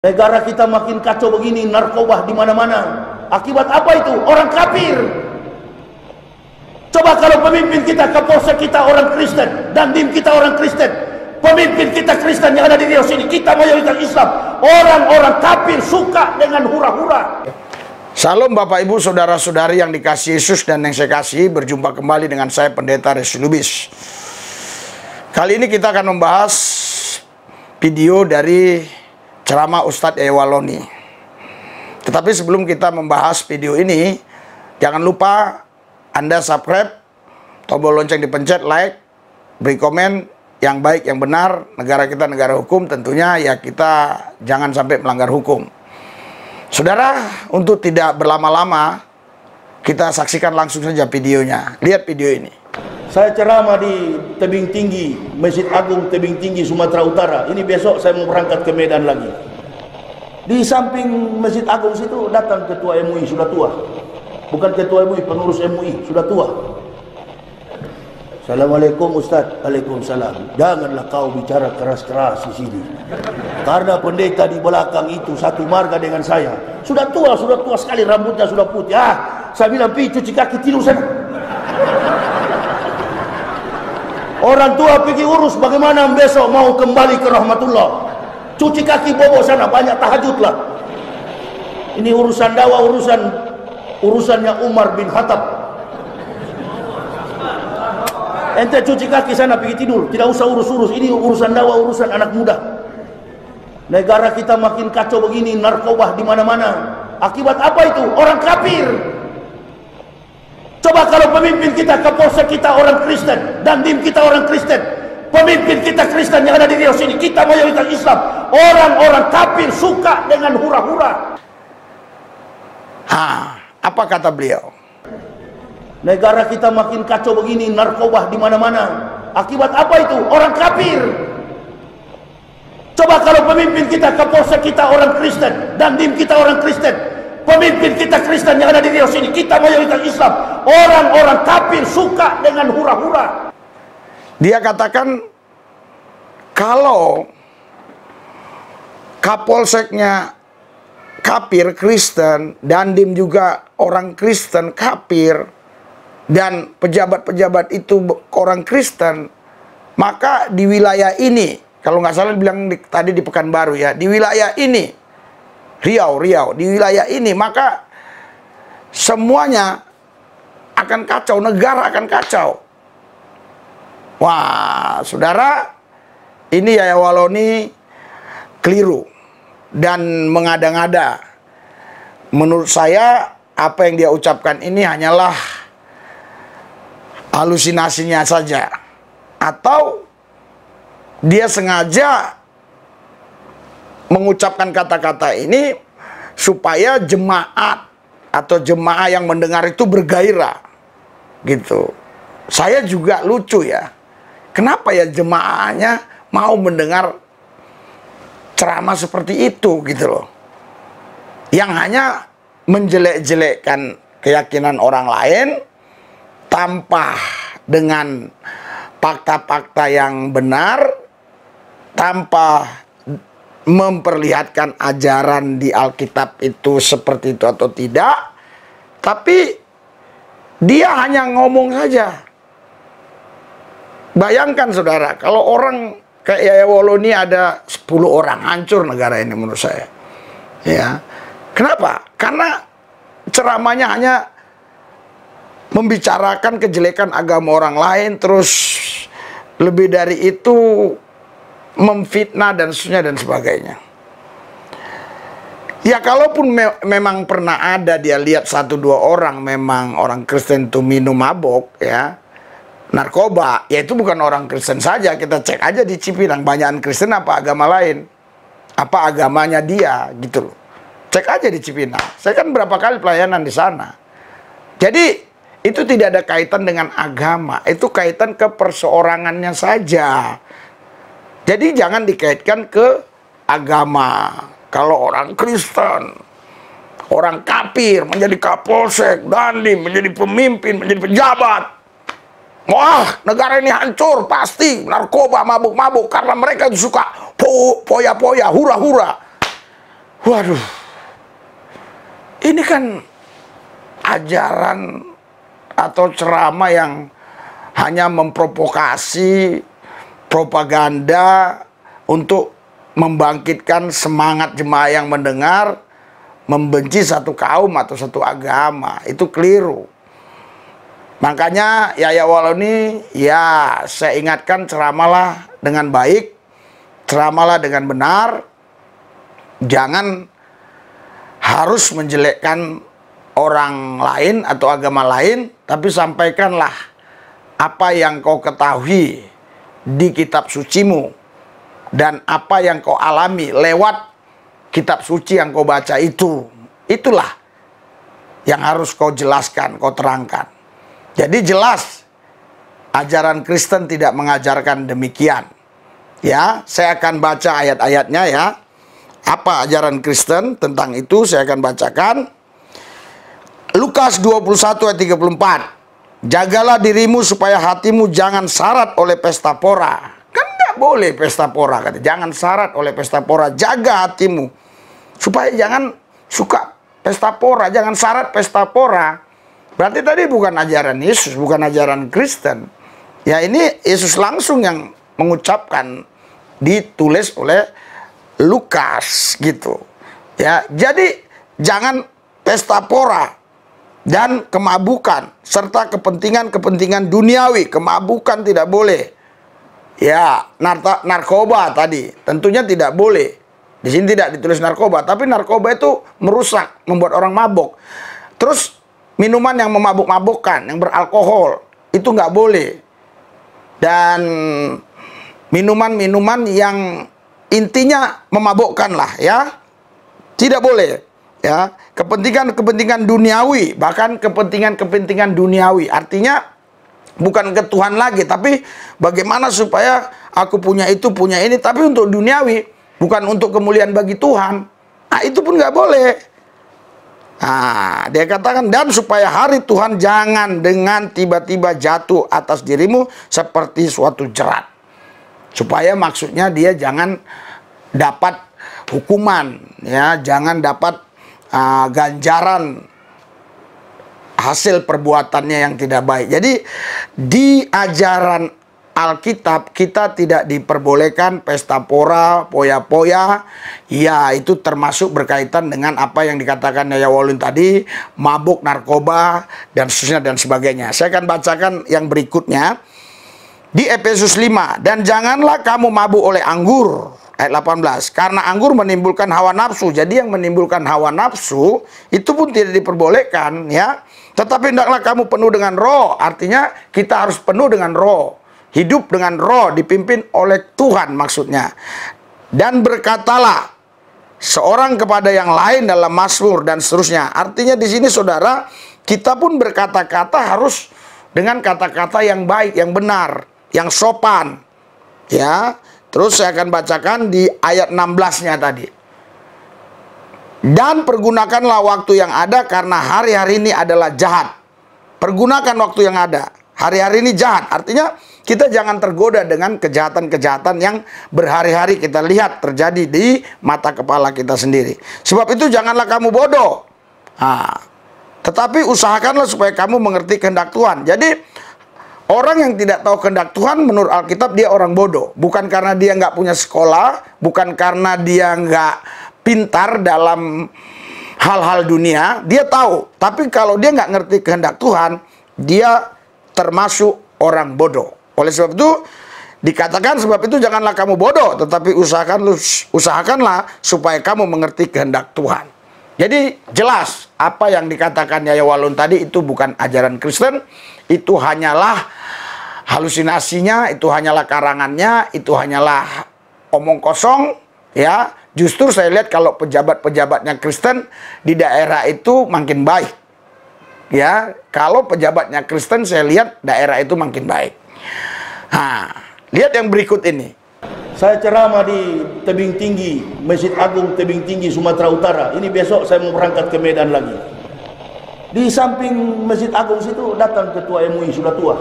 Negara kita makin kacau begini, narkoba di mana-mana. Akibat apa itu? Orang kafir. Coba kalau pemimpin kita, Kapolsek kita orang Kristen, Dandim kita orang Kristen, pemimpin kita Kristen yang ada di Riau sini, kita mayoritas Islam. Orang-orang kafir suka dengan hura-hura. Salam Bapak Ibu Saudara-saudari yang dikasihi Yesus dan yang saya kasihi, berjumpa kembali dengan saya Pendeta Resi Lubis. Kali ini kita akan membahas video dari ceramah Ustadz Yaya Waloni. Tetapi sebelum kita membahas video ini, jangan lupa Anda subscribe, tombol lonceng dipencet, like, beri komen yang baik, yang benar. Negara kita negara hukum, tentunya ya kita jangan sampai melanggar hukum. Saudara, untuk tidak berlama-lama, kita saksikan langsung saja videonya. Lihat video ini. Saya ceramah di tebing tinggi, Masjid Agung Tebing Tinggi Sumatera Utara. Ini besok saya mau berangkat ke Medan lagi. Di samping Masjid Agung situ datang ketua MUI, sudah tua. Bukan ketua MUI, pengurus MUI, sudah tua. Assalamualaikum Ustaz. Waalaikumsalam. Janganlah kau bicara keras-keras di sini. Karena pendeta di belakang itu satu marga dengan saya. Sudah tua sekali, rambutnya sudah putih. Saya bilang, pi cuci kaki, tidur sana. Orang tua pergi urus bagaimana besok mau kembali ke rahmatullah. Cuci kaki, bobo sana, banyak tahajudlah. Ini urusan dakwah, urusannya Umar bin Khattab. Ente cuci kaki sana, pergi tidur, tidak usah urus-urus. Ini urusan dakwah, urusan anak muda. Negara kita makin kacau begini, narkoba di mana-mana. Akibat apa itu? Orang kafir. Coba kalau pemimpin kita, Kapolsek kita orang Kristen, Dandim kita orang Kristen, pemimpin kita Kristen yang ada di Riau sini, kita mayoritas Islam. Orang-orang kafir suka dengan hura-hura. Apa kata beliau? Negara kita makin kacau begini, narkoba di mana-mana. Akibat apa itu? Orang kafir. Coba kalau pemimpin kita, Kapolsek kita orang Kristen, Dandim kita orang Kristen, pemimpin kita Kristen yang ada di Riau sini, kita mayoritas Islam. Orang-orang kafir suka dengan hura-hura. Dia katakan kalau Kapolseknya kafir Kristen, Dandim juga orang Kristen kafir, dan pejabat-pejabat itu orang Kristen, maka di wilayah ini, kalau nggak salah bilang tadi di Pekanbaru ya, di wilayah ini, Riau, di wilayah ini, maka semuanya akan kacau, negara akan kacau. Wah, saudara, ini Yaya Waloni keliru dan mengada-ngada. Menurut saya, apa yang dia ucapkan ini hanyalah halusinasinya saja, atau dia sengaja mengucapkan kata-kata ini supaya jemaat atau jemaah yang mendengar itu bergairah gitu. Saya juga lucu ya, kenapa ya jemaahnya mau mendengar ceramah seperti itu gitu loh, yang hanya menjelek-jelekkan keyakinan orang lain tanpa dengan fakta-fakta yang benar, tanpa memperlihatkan ajaran di Alkitab itu seperti itu atau tidak, tapi dia hanya ngomong saja. Bayangkan saudara, kalau orang kayak Yaya Waloni ada 10 orang, hancur negara ini menurut saya. Ya. Kenapa? Karena ceramahnya hanya membicarakan kejelekan agama orang lain, terus lebih dari itu memfitnah dan seterusnya dan sebagainya. Ya kalaupun memang pernah ada dia lihat 1-2 orang memang orang Kristen itu minum mabok ya, narkoba, ya itu bukan orang Kristen saja. Kita cek aja di Cipinang, banyakan Kristen apa agama lain, apa agamanya dia gitu loh. Cek aja di Cipinang, saya kan berapa kali pelayanan di sana. Jadi itu tidak ada kaitan dengan agama, itu kaitan ke perseorangannya saja. Jadi jangan dikaitkan ke agama. Kalau orang Kristen, orang kafir menjadi Kapolsek, Dandim, menjadi pemimpin, menjadi pejabat, wah negara ini hancur pasti, narkoba, mabuk-mabuk, karena mereka suka poya-poya, hura-hura. Waduh, ini kan ajaran atau ceramah yang hanya memprovokasi, propaganda untuk membangkitkan semangat jemaah yang mendengar, membenci satu kaum atau satu agama. Itu keliru. Makanya Yahya Wahloni, ya saya ingatkan, ceramahlah dengan baik, ceramahlah dengan benar, jangan harus menjelekkan orang lain atau agama lain, tapi sampaikanlah apa yang kau ketahui di kitab sucimu dan apa yang kau alami lewat kitab suci yang kau baca itu. Itulah yang harus kau jelaskan, kau terangkan. Jadi jelas ajaran Kristen tidak mengajarkan demikian. Ya, saya akan baca ayat-ayatnya ya. Apa ajaran Kristen tentang itu saya akan bacakan. Lukas 21 ayat 34. Jagalah dirimu supaya hatimu jangan syarat oleh pesta pora. Kan tidak boleh pesta pora, kata. Jangan syarat oleh pesta pora. Jaga hatimu supaya jangan suka pesta pora, jangan syarat pesta pora. Berarti tadi bukan ajaran Yesus, bukan ajaran Kristen. Ya, ini Yesus langsung yang mengucapkan, ditulis oleh Lukas gitu. Ya, jadi jangan pesta pora dan kemabukan serta kepentingan-kepentingan duniawi. Kemabukan tidak boleh. Ya, narkoba tadi tentunya tidak boleh. Di sini tidak ditulis narkoba, tapi narkoba itu merusak, membuat orang mabuk. Terus minuman yang memabuk-mabukkan, yang beralkohol, itu nggak boleh. Dan minuman-minuman yang intinya memabukkan lah ya, tidak boleh. Ya, kepentingan-kepentingan duniawi, bahkan kepentingan-kepentingan duniawi, artinya bukan ke Tuhan lagi, tapi bagaimana supaya aku punya itu, punya ini, tapi untuk duniawi, bukan untuk kemuliaan bagi Tuhan. Nah, itu pun nggak boleh. Nah, dia katakan, dan supaya hari Tuhan jangan dengan tiba-tiba jatuh atas dirimu seperti suatu jerat. Supaya maksudnya dia jangan dapat hukuman, ya, jangan dapat ganjaran hasil perbuatannya yang tidak baik. Jadi di ajaran Alkitab kita tidak diperbolehkan pesta pora, poya-poya. Ya, itu termasuk berkaitan dengan apa yang dikatakan Yahya Wahloni tadi, mabuk, narkoba, dan seterusnya dan sebagainya. Saya akan bacakan yang berikutnya. Di Efesus 5, dan janganlah kamu mabuk oleh anggur. Ayat 18, karena anggur menimbulkan hawa nafsu. Jadi yang menimbulkan hawa nafsu itu pun tidak diperbolehkan, ya. Tetapi hendaklah kamu penuh dengan roh. Artinya kita harus penuh dengan roh. Hidup dengan roh, dipimpin oleh Tuhan maksudnya. Dan berkatalah seorang kepada yang lain dalam mazmur dan seterusnya. Artinya di sini saudara, kita pun berkata-kata harus dengan kata-kata yang baik, yang benar, yang sopan. Ya, terus saya akan bacakan di ayat 16-nya tadi. Dan pergunakanlah waktu yang ada karena hari-hari ini adalah jahat. Pergunakan waktu yang ada. Hari-hari ini jahat. Artinya kita jangan tergoda dengan kejahatan-kejahatan yang berhari-hari kita lihat terjadi di mata kepala kita sendiri. Sebab itu janganlah kamu bodoh. Nah, tetapi usahakanlah supaya kamu mengerti kehendak Tuhan. Jadi orang yang tidak tahu kehendak Tuhan menurut Alkitab dia orang bodoh. Bukan karena dia nggak punya sekolah, bukan karena dia nggak pintar dalam hal-hal dunia, dia tahu. Tapi kalau dia nggak ngerti kehendak Tuhan, dia termasuk orang bodoh. Oleh sebab itu dikatakan, sebab itu janganlah kamu bodoh, tetapi usahakanlah supaya kamu mengerti kehendak Tuhan. Jadi jelas apa yang dikatakan Yahya Wahloni tadi itu bukan ajaran Kristen, itu hanyalah halusinasinya, itu hanyalah karangannya, itu hanyalah omong kosong, ya. Justru saya lihat kalau pejabat-pejabatnya Kristen di daerah itu makin baik. Ya, kalau pejabatnya Kristen saya lihat daerah itu makin baik. Nah, lihat yang berikut ini. Saya ceramah di tebing tinggi, Masjid Agung Tebing Tinggi Sumatera Utara. Ini besok saya mau berangkat ke Medan lagi. Di samping Masjid Agung situ datang ketua MUI, sudah tua.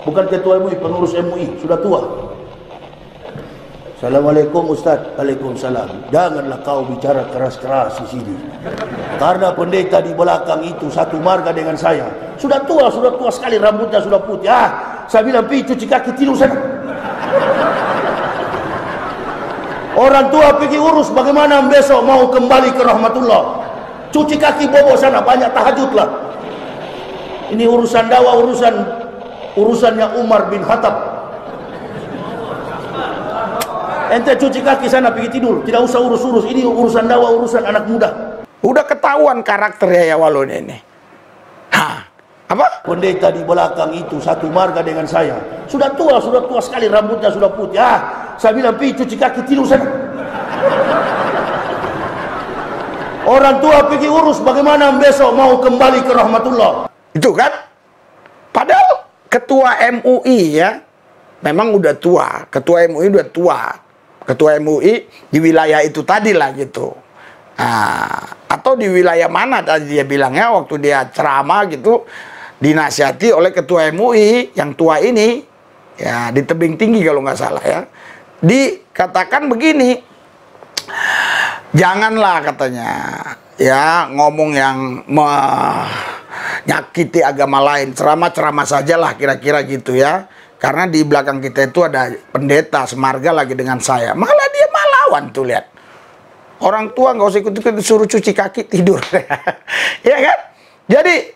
Bukan ketua MUI, pengurus MUI, sudah tua. Assalamualaikum Ustaz. Waalaikumsalam. Janganlah kau bicara keras-keras di sini. Karena pendeta di belakang itu satu marga dengan saya. Sudah tua sekali, rambutnya sudah putih. Saya bilang, pergi cuci kaki, tidur sana. Orang tua pergi urus bagaimana besok mau kembali ke rahmatullah. Cuci kaki, bobo sana, banyak tahajudlah. Ini urusan dakwah, urusannya Umar bin Khattab. Ente cuci kaki sana, pergi tidur, tidak usah urus-urus. Ini urusan dakwah, urusan anak muda. Udah ketahuan karakter Yaya Waloni ini. Apa? Pendeta di belakang itu satu marga dengan saya. Sudah tua sekali, rambutnya sudah putih. Saya bilang, pergi cuci kaki, tidur sana. Orang tua pergi urus bagaimana besok mau kembali ke rahmatullah. Itu kan? Padahal ketua MUI ya, memang udah tua. Ketua MUI udah tua. Ketua MUI di wilayah itu tadi lah gitu. Atau di wilayah mana tadi dia bilangnya waktu dia ceramah gitu, dinasihati oleh ketua MUI yang tua ini, ya di Tebing Tinggi kalau nggak salah ya. Dikatakan begini, janganlah katanya ya ngomong yang menyakiti agama lain, ceramah-ceramah sajalah kira-kira gitu ya. Karena di belakang kita itu ada pendeta semarga lagi dengan saya. Malah dia lawan tuh, lihat. Orang tua nggak usah ikut-ikut, disuruh cuci kaki, tidur. Ya kan? Jadi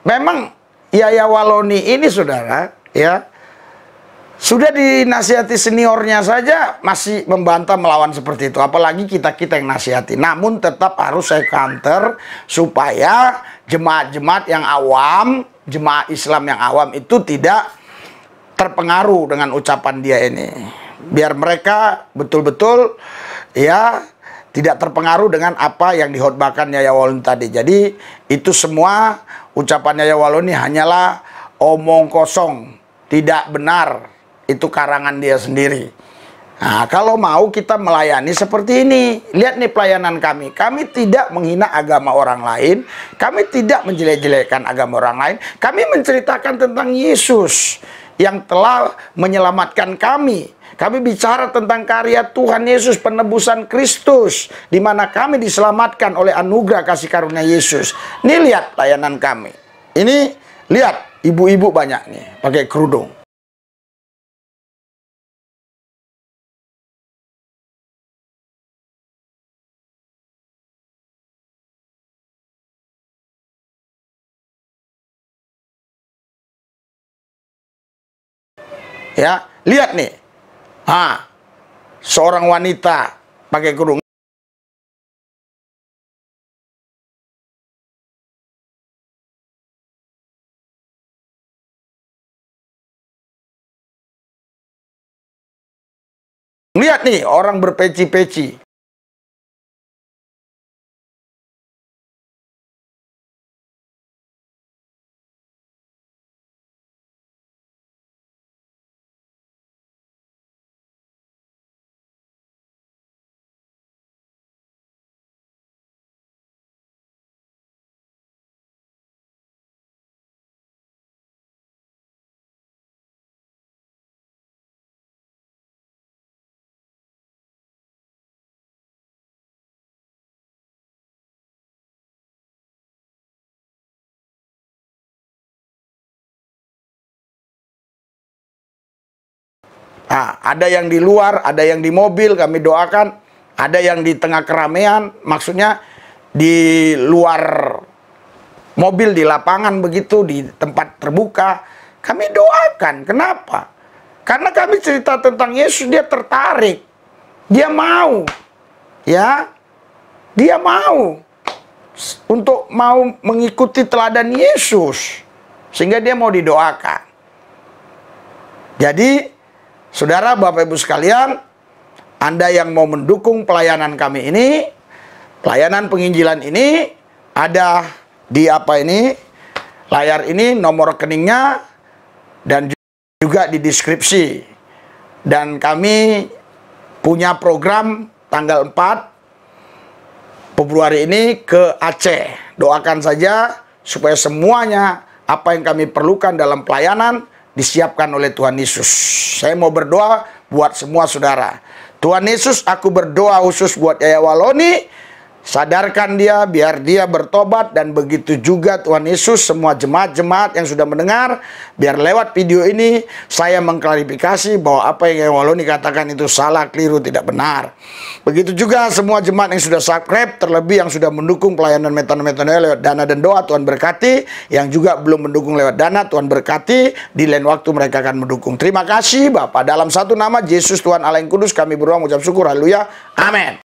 memang Yaya Waloni ini saudara ya, sudah dinasihati seniornya saja masih membantah melawan seperti itu. Apalagi kita-kita yang nasihati. Namun tetap harus saya counter supaya jemaat-jemaat yang awam, jemaat Islam yang awam itu tidak terpengaruh dengan ucapan dia ini. Biar mereka betul-betul ya tidak terpengaruh dengan apa yang dihotbahkan Yaya Waloni tadi. Jadi itu semua ucapan Yaya Waloni hanyalah omong kosong, tidak benar. Itu karangan dia sendiri. Nah, kalau mau kita melayani seperti ini, lihat nih pelayanan kami. Kami tidak menghina agama orang lain, kami tidak menjelek-jelekkan agama orang lain. Kami menceritakan tentang Yesus yang telah menyelamatkan kami. Kami bicara tentang karya Tuhan Yesus, penebusan Kristus, di mana kami diselamatkan oleh anugerah kasih karunia Yesus. Ini lihat layanan kami. Ini lihat ibu-ibu banyak nih pakai kerudung. Ya, lihat nih. Seorang wanita pakai kerudung. Lihat nih, orang berpeci-peci. Ada yang di luar, ada yang di mobil, kami doakan. Ada yang di tengah keramaian, maksudnya di luar mobil, di lapangan begitu, di tempat terbuka. Kami doakan. Kenapa? Karena kami cerita tentang Yesus, dia tertarik. Dia mau. Ya. Dia mau. Untuk mau mengikuti teladan Yesus. Sehingga dia mau didoakan. Jadi saudara, Bapak Ibu sekalian, Anda yang mau mendukung pelayanan kami ini, pelayanan penginjilan ini, ada di layar ini, nomor rekeningnya, dan juga di deskripsi. Dan kami punya program tanggal 4 Februari ini ke Aceh. Doakan saja supaya semuanya apa yang kami perlukan dalam pelayanan disiapkan oleh Tuhan Yesus. Saya mau berdoa buat semua saudara. Tuhan Yesus, aku berdoa khusus buat Yaya Waloni. Sadarkan dia, biar dia bertobat. Dan begitu juga Tuhan Yesus, semua jemaat-jemaat yang sudah mendengar, biar lewat video ini saya mengklarifikasi bahwa apa yang Yaya Waloni katakan itu salah, keliru, tidak benar. Begitu juga semua jemaat yang sudah subscribe, terlebih yang sudah mendukung pelayanan Metanoia lewat dana dan doa, Tuhan berkati. Yang juga belum mendukung lewat dana, Tuhan berkati. Di lain waktu mereka akan mendukung. Terima kasih Bapak, dalam satu nama Yesus Tuhan Allah yang Kudus kami berdoa mengucap syukur, haleluya, amin.